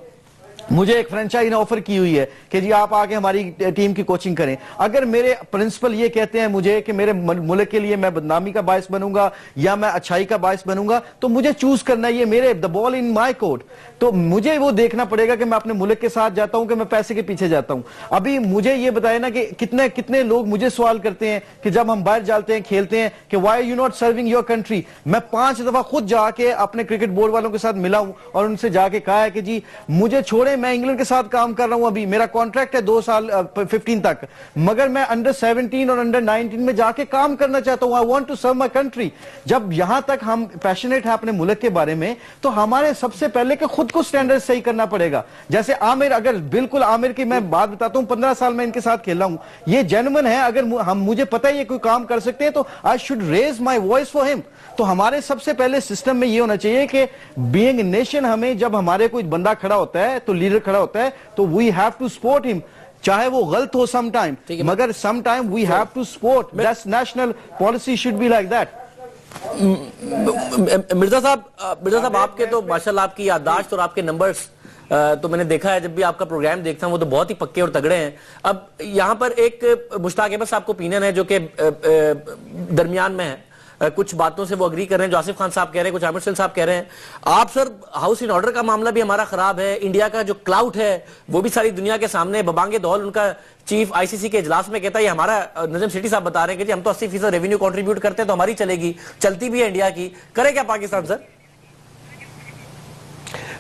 मुझे एक फ्रेंचाइज ने ऑफर की हुई है कि जी आप आके हमारी टीम की कोचिंग करें। अगर मेरे प्रिंसिपल ये कहते हैं मुझे कि मेरे मुल्क के लिए मैं बदनामी का बायस बनूंगा या मैं अच्छाई का बायस बनूंगा, तो मुझे चूज करना है, ये मेरे the ball in my court. तो मुझे वो देखना पड़ेगा कि मैं अपने मुल्क के साथ जाता हूं कि मैं पैसे के पीछे जाता हूं। अभी मुझे ये बताए ना कि कितने लोग मुझे सवाल करते हैं कि जब हम बाहर जाते हैं खेलते हैं कि why you not serving your country. मैं 5 दफा खुद जाके अपने क्रिकेट बोर्ड वालों के साथ मिला हूं और उनसे जाके कहा है कि जी मुझे छोड़े, मैं इंग्लैंड के साथ काम कर रहा हूं, अभी मेरा कॉन्ट्रैक्ट है 2 साल 15 तक, मगर मैं अंडर 17 और अंडर 19 में जाके काम करना चाहता हूं। I want to serve my country. जब यहां तक हम पैशनेट हैं अपने मुल्क के बारे में, तो हमारे सबसे पहले के खुद को स्टैंडर्ड सही करना पड़ेगा। जैसे आमिर, अगर बिल्कुल आमिर की मैं बात बताता हूं, 15 साल में इनके साथ खेला हूं, ये जेन्युइन है। अगर मुझे पता है ये कोई काम कर सकते हैं तो I should raise my voice for him. तो हमारे सबसे पहले सिस्टम में ये होना चाहिए कि बीइंग नेशन, हमें जब हमारे कोई बंदा खड़ा होता है, तो लीडर खड़ा होता है, तो we have to support him, चाहे वो गलत हो सम टाइम, मगर some time we have to support. That's national policy should be like that. Mirza Sahab आपके तो माशाल्लाह आपकी याददाश्त और आपके नंबर्स तो मैंने देखा है, जब भी आपका प्रोग्राम देखता हूं वो तो बहुत ही पक्के और तगड़े हैं। अब यहां पर एक मुश्ताक अहमद साहब को ओपिनियन है जो कि दरमियान में है, कुछ बातों से वो अग्री कर रहे हैं, जो आसिफ खान साहब कह रहे हैं, कुछ आमिर सैल साहब कह रहे हैं। आप सर, हाउस इन ऑर्डर का मामला भी हमारा खराब है, इंडिया का जो क्लाउड है वो भी सारी दुनिया के सामने। बबांगे दौल उनका चीफ आईसीसी के इजलास में कहता है हमारा, नजम सेठी साहब बता रहे हैं कि हम तो 80% रेवेन्यू कंट्रीब्यूट करते हैं तो हमारी चलेगी, चलती भी है इंडिया की। करे क्या पाकिस्तान सर?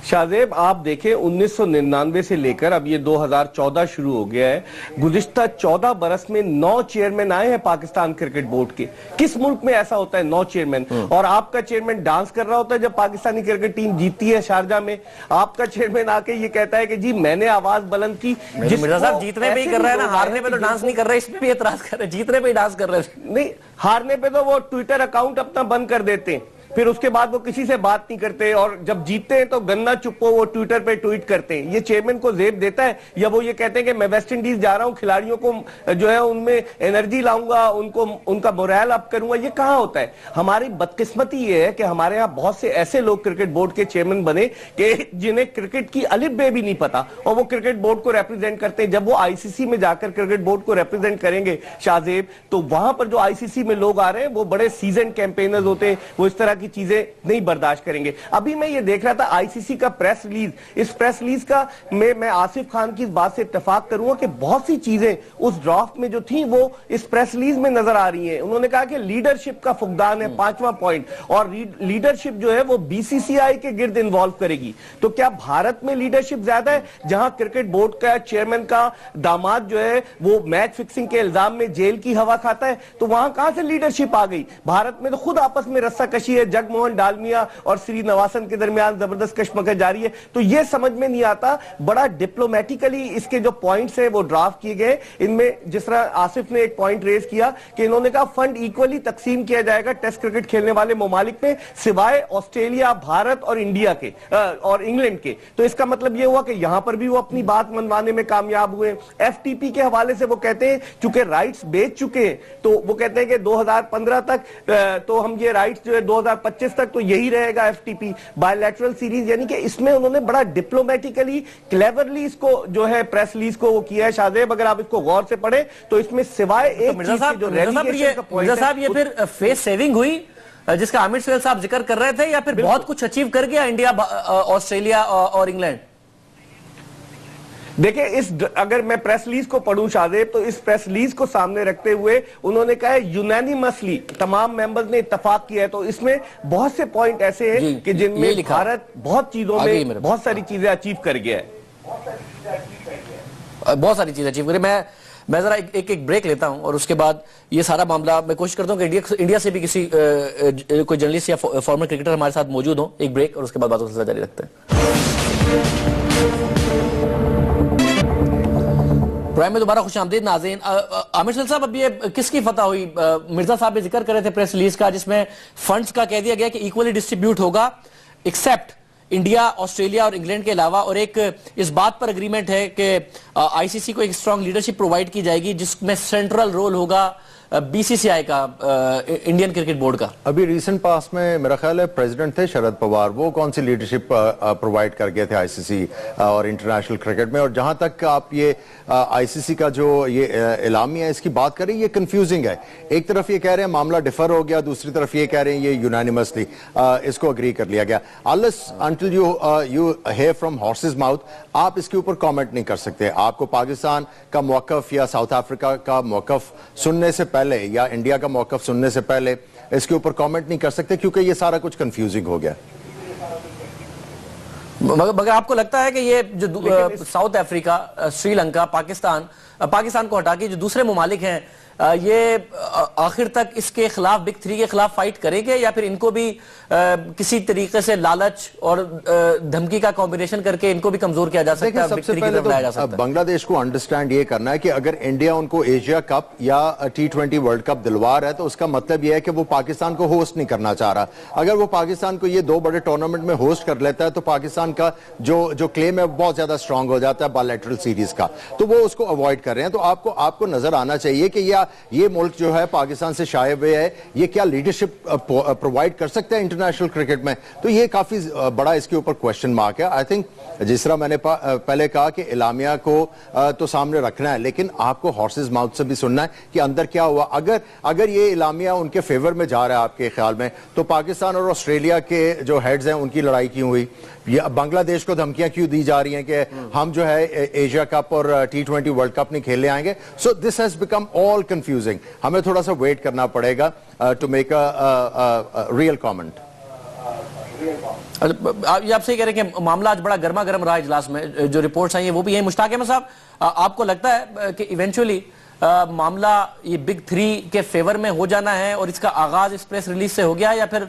शाहजेब, आप देखें 1999 से लेकर अब ये 2014 शुरू हो गया है, गुज़िश्ता 14 बरस में 9 चेयरमैन आए हैं पाकिस्तान क्रिकेट बोर्ड के। किस मुल्क में ऐसा होता है 9 चेयरमैन? और आपका चेयरमैन डांस कर रहा होता है जब पाकिस्तानी क्रिकेट टीम जीतती है शारजा में। आपका चेयरमैन आके ये कहता है कि जी मैंने आवाज बुलंद की। मिर्जा साहब जीतने पे ही कर रहा है ना, हारने पे तो डांस नहीं कर रहे, इसमें भी एतराज कर रहे हैं, जीतने पे ही डांस कर रहे हैं। नहीं, हारने पे तो वो ट्विटर अकाउंट अपना बंद कर देते हैं, फिर उसके बाद वो किसी से बात नहीं करते, और जब जीतते हैं तो गन्ना चुप्पो वो ट्विटर पे ट्वीट करते हैं। ये चेयरमैन को जेब देता है? या वो ये कहते हैं कि मैं वेस्ट इंडीज जा रहा हूं, खिलाड़ियों को जो है उनमें एनर्जी लाऊंगा, उनका मोरल अप करूंगा? ये कहां होता है? हमारी बदकिस्मती ये है कि हमारे यहाँ बहुत से ऐसे लोग क्रिकेट बोर्ड के चेयरमैन बने कि जिन्हें क्रिकेट की अलिफ बे भी नहीं पता, और वो क्रिकेट बोर्ड को रिप्रेजेंट करते हैं। जब वो आईसीसी में जाकर क्रिकेट बोर्ड को रिप्रेजेंट करेंगे शाहजेब, तो वहां पर जो आईसीसी में लोग आ रहे हैं वो बड़े सीजन कैंपेनर्स होते हैं, वो इस तरह की चीजें नहीं बर्दाश्त करेंगे। अभी मैं ये देख रहा था आईसीसी का प्रेस रिलीज, इस प्रेस रिलीज का मैं आसिफ खान की इस बात से इत्तेफाक करूंगा कि बहुत सी चीजें उस ड्राफ्ट में जो थी वो इस प्रेस रिलीज में नजर आ रही हैं। उन्होंने कहा कि लीडरशिप का फुकदान है 5वां पॉइंट, और लीडरशिप जो है वो बीसीसीआई के गिर्द इन्वॉल्व करेगी। तो क्या भारत में लीडरशिप ज्यादा है, जहां क्रिकेट बोर्ड का चेयरमैन का दामाद जो है वो मैच फिक्सिंग के इल्जाम में जेल की हवा खाता है? तो वहां कहां से लीडरशिप आ गई? भारत में तो खुद आपस में रस्सा कशी है, जगमोहन डालमिया और श्रीनिवासन के दरमियान जबरदस्त कशमकश जारी है। तो यह समझ में नहीं आता, बड़ा डिप्लोमेटिकली इसके जो पॉइंट्स है वो ड्राफ्ट किए गए। इनमें जिस तरह आसिफ ने एक पॉइंट रेज किया कि इन्होंने कहा फंड इक्वली तकसीम किया जाएगा टेस्ट क्रिकेट खेलने वाले ममालिक में, सिवाय ऑस्ट्रेलिया, भारत और इंडिया के और इंग्लैंड के। तो इसका मतलब यह हुआ कि यहां पर भी वो अपनी बात मनवाने में कामयाब हुए। एफटीपी के हवाले से वो कहते हैं चूंकि राइट्स बेच चुके हैं, तो वो कहते हैं कि 2015 तक तो हम ये राइट्स जो है 2025 तक तो यही रहेगा एफटीपी बायलैटरल सीरीज। यानी कि इसमें उन्होंने बड़ा डिप्लोमेटिकली क्लेवरली इसको जो है प्रेस रिलीज को वो किया है शाहजेब। अगर आप इसको गौर से पढ़े तो इसमें सिवाय एक मिर्जा साहब ये फिर फेस सेविंग हुई जिसका आमिर सुहेल साहब जिक्र कर रहे थे, या फिर बहुत कुछ अचीव कर गया इंडिया, ऑस्ट्रेलिया और इंग्लैंड? देखिए, अगर मैं प्रेस रिलीज को पढ़ूं शाहजेब, तो इस प्रेस रिलीज को सामने रखते हुए उन्होंने कहा है यूनानिमसली तमाम मेंबर्स ने इत्तेफाक किया है। तो इसमें बहुत से पॉइंट ऐसे हैं कि जिनमें भारत बहुत चीजों में बहुत सारी चीजें अचीव कर गया है, बहुत सारी चीजें अचीव करी। मैं जरा एक ब्रेक लेता हूं और उसके बाद ये सारा मामला मैं कोशिश करता हूं कि इंडिया से भी किसी कोई जर्नलिस्ट या फॉर्मर क्रिकेटर हमारे साथ मौजूद हो। एक ब्रेक और उसके बाद बातों का सिलसिला जारी रखते हैं। प्राइम में दोबारा खुश आमदीद नाज़रीन। आमिर सुहेल साहब, अब ये किसकी फतह हुई? मिर्जा साहब ने जिक्र करे थे प्रेस रिलीज का, जिसमें फंड्स का कह दिया गया कि इक्वली डिस्ट्रीब्यूट होगा एक्सेप्ट इंडिया, ऑस्ट्रेलिया और इंग्लैंड के अलावा, और एक इस बात पर अग्रीमेंट है कि आईसीसी को एक स्ट्रांग लीडरशिप प्रोवाइड की जाएगी जिसमें सेंट्रल रोल होगा बीसीसीआई का, इंडियन क्रिकेट बोर्ड का। अभी रिसेंट पास में मेरा ख्याल है प्रेसिडेंट थे शरद पवार, वो कौन सी लीडरशिप प्रोवाइड कर गए थे आईसीसी और इंटरनेशनल क्रिकेट में। और जहां तक आप ये आईसीसी का जो ये एलामिया है इसकी बात करें, ये कंफ्यूजिंग है। एक तरफ ये कह रहे हैं मामला डिफर हो गया, दूसरी तरफ ये कह रहे हैं ये यूनानिमसली इसको अग्री कर लिया गया। Unless until you hear from horses mouth, आप इसके ऊपर कॉमेंट नहीं कर सकते। आपको पाकिस्तान का मौकफ या साउथ अफ्रीका का मौकफ सुनने से पहले या इंडिया का मौकफ सुनने से पहले इसके ऊपर कमेंट नहीं कर सकते, क्योंकि ये सारा कुछ कंफ्यूजिंग हो गया। मगर आपको लगता है कि ये जो साउथ अफ्रीका, श्रीलंका, पाकिस्तान को हटा के जो दूसरे मुमालिक हैं, ये आखिर तक इसके खिलाफ, बिग थ्री के खिलाफ फाइट करेंगे, या फिर इनको भी किसी तरीके से लालच और धमकी का कॉम्बिनेशन करके इनको भी कमजोर किया जा सकता है? सबसे पहले तो बांग्लादेश को अंडरस्टैंड ये करना है कि अगर इंडिया उनको एशिया कप या T20 वर्ल्ड कप दिलवा रहा है तो उसका मतलब यह है कि वो पाकिस्तान को होस्ट नहीं करना चाह रहा। अगर वो पाकिस्तान को ये दो बड़े टूर्नामेंट में होस्ट कर लेता है तो पाकिस्तान का जो क्लेम है बहुत ज्यादा स्ट्रांग हो जाता है बायलैटरल सीरीज का, तो वो उसको अवॉइड कर रहे हैं। तो आपको नजर आना चाहिए कि ये मुल्क जो है पाकिस्तान से शाये हुए है, ये क्या लीडरशिप प्रोवाइड कर सकता है इंटरनेशनल क्रिकेट में। तो ये काफी बड़ा इसके ऊपर क्वेश्चन मार्क है। आई थिंक जिस तरह मैंने पहले कहा कि इलामिया को तो सामने रखना है, लेकिन आपको हॉर्सेस माउथ से भी सुनना है कि अंदर क्या हुआ। अगर ये इलामिया उनके फेवर में जा रहा है आपके ख्याल में, तो पाकिस्तान और ऑस्ट्रेलिया के जो हेड्स हैं उनकी लड़ाई क्यों हुई? बांग्लादेश को धमकियां क्यों दी जा रही हैं कि हम जो है एशिया कप और T20 वर्ल्ड कप नहीं खेलने आएंगे? So this has become all confusing. हमें थोड़ा सा वेट करना पड़ेगा to make a real comment. ये आप सही कह रहे हैं कि मामला आज बड़ा गर्मा गर्म रहा इजलास में, जो रिपोर्ट्स आई हैं वो भी है। मुश्ताक अहमद साहब, आपको लगता है कि इवेंचुअली मामला ये बिग थ्री के फेवर में हो जाना है और इसका आगाज इस प्रेस रिलीज से हो गया, या फिर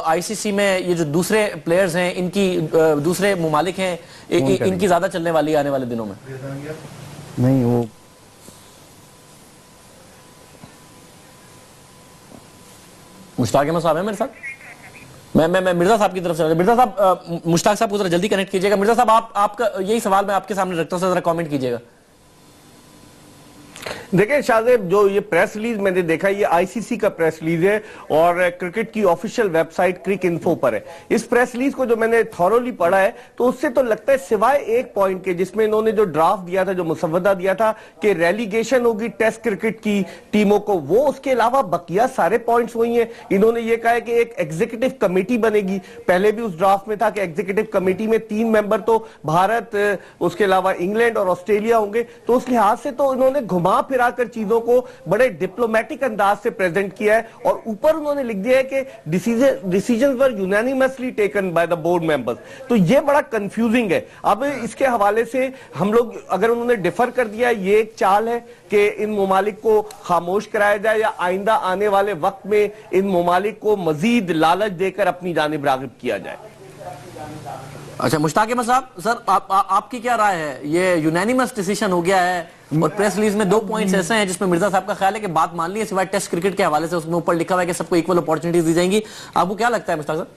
आईसीसी में ये जो दूसरे प्लेयर्स हैं, इनकी दूसरे मुमालिक हैं, इनकी ज्यादा चलने वाली आने वाले दिनों में? नहीं, वो मुश्ताक अहमद साहब है मेरे साथ। मैं मिर्जा साहब की तरफ से, मिर्जा साहब, मुश्ताक साहब को जरा जल्दी कनेक्ट कीजिएगा। मिर्जा साहब, आपका यही सवाल मैं आपके सामने रखता हूं, जरा कमेंट कीजिएगा। देखिए शाहजेब, जो ये प्रेस रिलीज मैंने देखा, ये आईसीसी का प्रेस रिलीज है और क्रिकेट की ऑफिशियल वेबसाइट क्रिक इन्फो पर है। इस प्रेस रिलीज को जो मैंने थॉरोली पढ़ा है, तो उससे तो लगता है सिवाय एक पॉइंट के जिसमें इन्होंने जो ड्राफ्ट दिया था, जो मुसव्वदा दिया था कि रेलीगेशन होगी टेस्ट क्रिकेट की टीमों को, वो उसके अलावा बकिया सारे पॉइंट्स वही हैं। इन्होंने ये कहा है कि एक एग्जीक्यूटिव कमेटी बनेगी। पहले भी उस ड्राफ्ट में था कि एग्जीक्यूटिव कमेटी में 3 मेंबर तो भारत, उसके अलावा इंग्लैंड और ऑस्ट्रेलिया होंगे। तो उस लिहाज से तो इन्होंने घुमा फिरा कर चीजों को बड़े डिप्लोमेटिक अंदाज से प्रेजेंट किया है। और ऊपर उन्होंने लिख दिया है कि decisions were unanimously taken by the board members. तो ये बड़ा कंफ्यूजिंग है। अब इसके हवाले से हम लोग, अगर उन्होंने डिफर कर दिया, ये एक चाल है कि इन मुमालिक को खामोश कराया जाए या आइंदा आने वाले वक्त में इन मुमालिक को मजीद लालच देकर अपनी जानिब रागिब किया जाए। अच्छा, मुश्ताक अहमद साहब, सर आपकी क्या राय है? ये यूनानिमस डिसीजन हो गया है और प्रेस रिलीज में 2 पॉइंट्स ऐसे हैं जिसमें मिर्जा साहब का ख्याल है कि बात मान ली है, सिवाय टेस्ट क्रिकेट के हवाले से उसमें ऊपर लिखा हुआ है कि सबको इक्वल अपॉर्चुनिटीज दी जाएंगी। आपको क्या लगता है मुश्ताक साहब?